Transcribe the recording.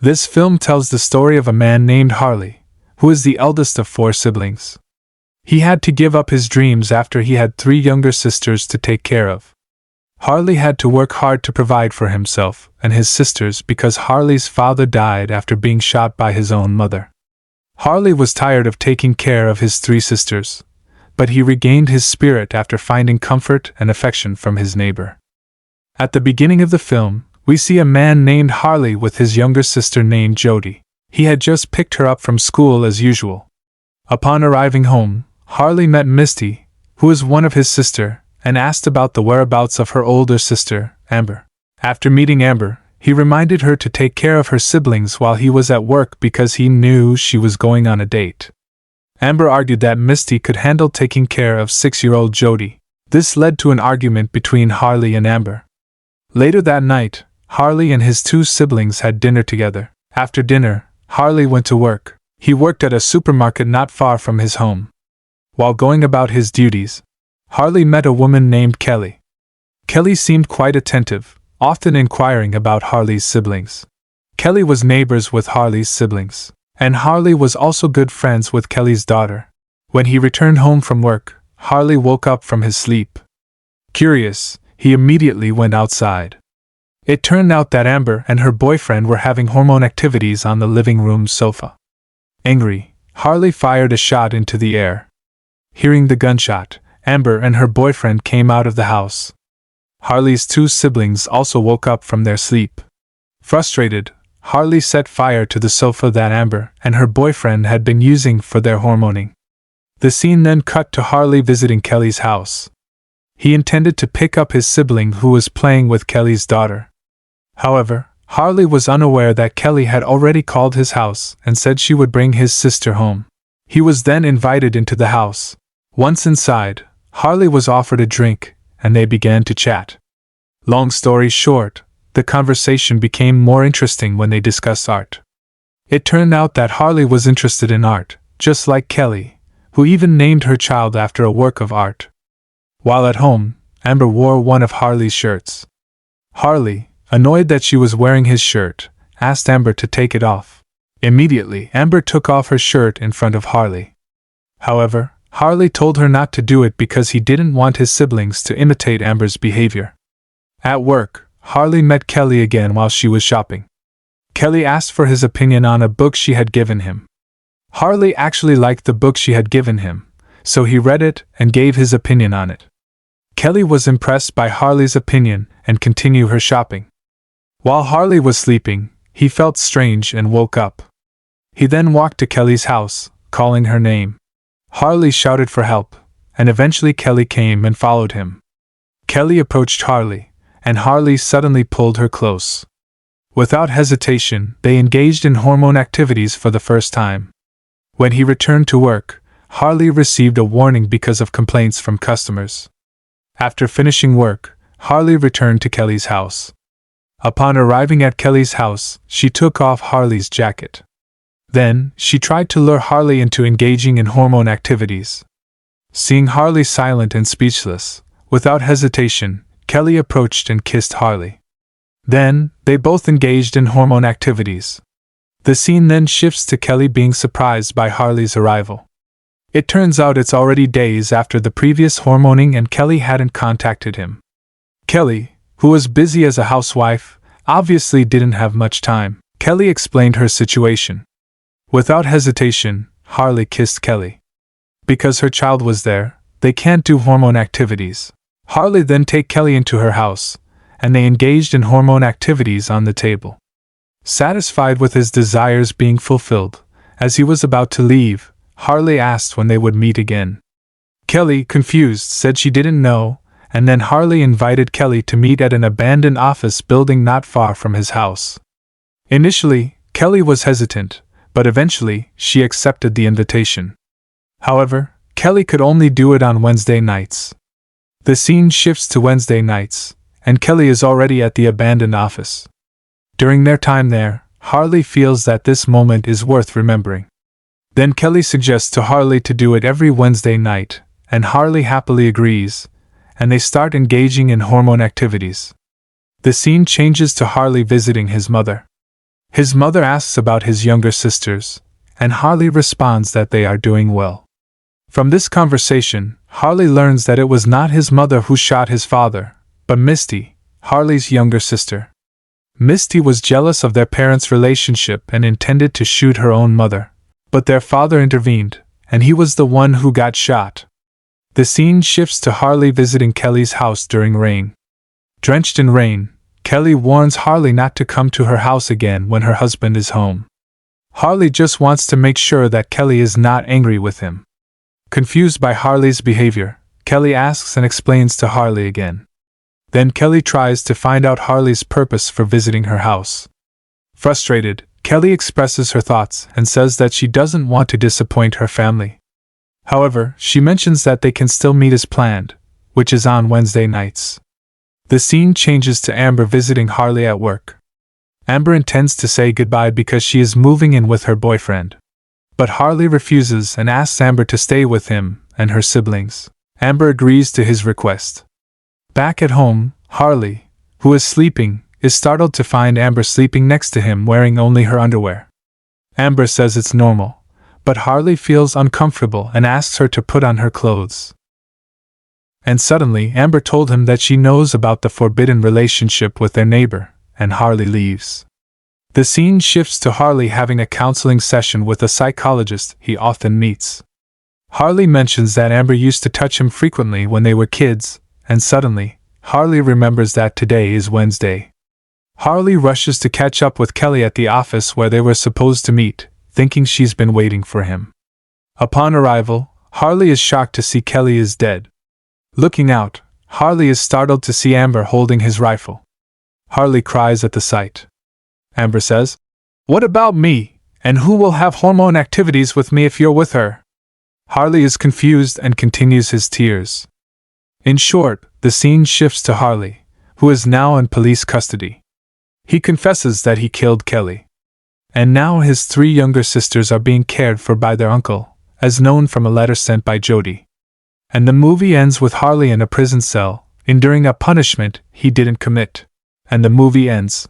This film tells the story of a man named Harley, who is the eldest of 4 siblings. He had to give up his dreams after he had 3 younger sisters to take care of. Harley had to work hard to provide for himself and his sisters because Harley's father died after being shot by his own mother. Harley was tired of taking care of his 3 sisters, but he regained his spirit after finding comfort and affection from his neighbor. At the beginning of the film, we see a man named Harley with his younger sister named Jody. He had just picked her up from school as usual. Upon arriving home, Harley met Misty, who is one of his sister, and asked about the whereabouts of her older sister, Amber. After meeting Amber, he reminded her to take care of her siblings while he was at work because he knew she was going on a date. Amber argued that Misty could handle taking care of 6-year-old Jody. This led to an argument between Harley and Amber. Later that night, Harley and his 2 siblings had dinner together. After dinner, Harley went to work. He worked at a supermarket not far from his home. While going about his duties, Harley met a woman named Kelly. Kelly seemed quite attentive, often inquiring about Harley's siblings. Kelly was neighbors with Harley's siblings, and Harley was also good friends with Kelly's daughter. When he returned home from work, Harley woke up from his sleep. Curious, he immediately went outside. It turned out that Amber and her boyfriend were having hormone activities on the living room sofa. Angry, Harley fired a shot into the air. Hearing the gunshot, Amber and her boyfriend came out of the house. Harley's 2 siblings also woke up from their sleep. Frustrated, Harley set fire to the sofa that Amber and her boyfriend had been using for their hormoning. The scene then cut to Harley visiting Kelly's house. He intended to pick up his sibling who was playing with Kelly's daughter. However, Harley was unaware that Kelly had already called his house and said she would bring his sister home. He was then invited into the house. Once inside, Harley was offered a drink, and they began to chat. Long story short, the conversation became more interesting when they discussed art. It turned out that Harley was interested in art, just like Kelly, who even named her child after a work of art. While at home, Amber wore one of Harley's shirts. Harley, annoyed that she was wearing his shirt, asked Amber to take it off. Immediately, Amber took off her shirt in front of Harley. However, Harley told her not to do it because he didn't want his siblings to imitate Amber's behavior. At work, Harley met Kelly again while she was shopping. Kelly asked for his opinion on a book she had given him. Harley actually liked the book she had given him, so he read it and gave his opinion on it. Kelly was impressed by Harley's opinion and continued her shopping. While Harley was sleeping, he felt strange and woke up. He then walked to Kelly's house, calling her name. Harley shouted for help, and eventually Kelly came and followed him. Kelly approached Harley, and Harley suddenly pulled her close. Without hesitation, they engaged in hormone activities for the first time. When he returned to work, Harley received a warning because of complaints from customers. After finishing work, Harley returned to Kelly's house. Upon arriving at Kelly's house, she took off Harley's jacket. Then, she tried to lure Harley into engaging in hormone activities. Seeing Harley silent and speechless, without hesitation, Kelly approached and kissed Harley. Then, they both engaged in hormone activities. The scene then shifts to Kelly being surprised by Harley's arrival. It turns out it's already days after the previous hormoning and Kelly hadn't contacted him. Kelly, who was busy as a housewife, obviously didn't have much time. Kelly explained her situation. Without hesitation, Harley kissed Kelly. Because her child was there, they can't do hormone activities. Harley then took Kelly into her house, and they engaged in hormone activities on the table. Satisfied with his desires being fulfilled, as he was about to leave, Harley asked when they would meet again. Kelly, confused, said she didn't know, and then Harley invited Kelly to meet at an abandoned office building not far from his house. Initially, Kelly was hesitant, but eventually, she accepted the invitation. However, Kelly could only do it on Wednesday nights. The scene shifts to Wednesday nights, and Kelly is already at the abandoned office. During their time there, Harley feels that this moment is worth remembering. Then Kelly suggests to Harley to do it every Wednesday night, and Harley happily agrees, and they start engaging in hormone activities. The scene changes to Harley visiting his mother. His mother asks about his younger sisters, and Harley responds that they are doing well. From this conversation, Harley learns that it was not his mother who shot his father, but Misty, Harley's younger sister. Misty was jealous of their parents' relationship and intended to shoot her own mother, but their father intervened, and he was the one who got shot. The scene shifts to Harley visiting Kelly's house during rain. Drenched in rain, Kelly warns Harley not to come to her house again when her husband is home. Harley just wants to make sure that Kelly is not angry with him. Confused by Harley's behavior, Kelly asks and explains to Harley again. Then Kelly tries to find out Harley's purpose for visiting her house. Frustrated, Kelly expresses her thoughts and says that she doesn't want to disappoint her family. However, she mentions that they can still meet as planned, which is on Wednesday nights. The scene changes to Amber visiting Harley at work. Amber intends to say goodbye because she is moving in with her boyfriend. But Harley refuses and asks Amber to stay with him and her siblings. Amber agrees to his request. Back at home, Harley, who is sleeping, is startled to find Amber sleeping next to him wearing only her underwear. Amber says it's normal, but Harley feels uncomfortable and asks her to put on her clothes. And suddenly Amber told him that she knows about the forbidden relationship with their neighbor, and Harley leaves. The scene shifts to Harley having a counseling session with a psychologist he often meets. Harley mentions that Amber used to touch him frequently when they were kids, and suddenly, Harley remembers that today is Wednesday. Harley rushes to catch up with Kelly at the office where they were supposed to meet, thinking she's been waiting for him. Upon arrival, Harley is shocked to see Kelly is dead. Looking out, Harley is startled to see Amber holding his rifle. Harley cries at the sight. Amber says, "What about me, and who will have hormone activities with me if you're with her?" Harley is confused and continues his tears. In short, the scene shifts to Harley, who is now in police custody. He confesses that he killed Kelly. And now his 3 younger sisters are being cared for by their uncle, as known from a letter sent by Jody. And the movie ends with Harley in a prison cell, enduring a punishment he didn't commit. And the movie ends.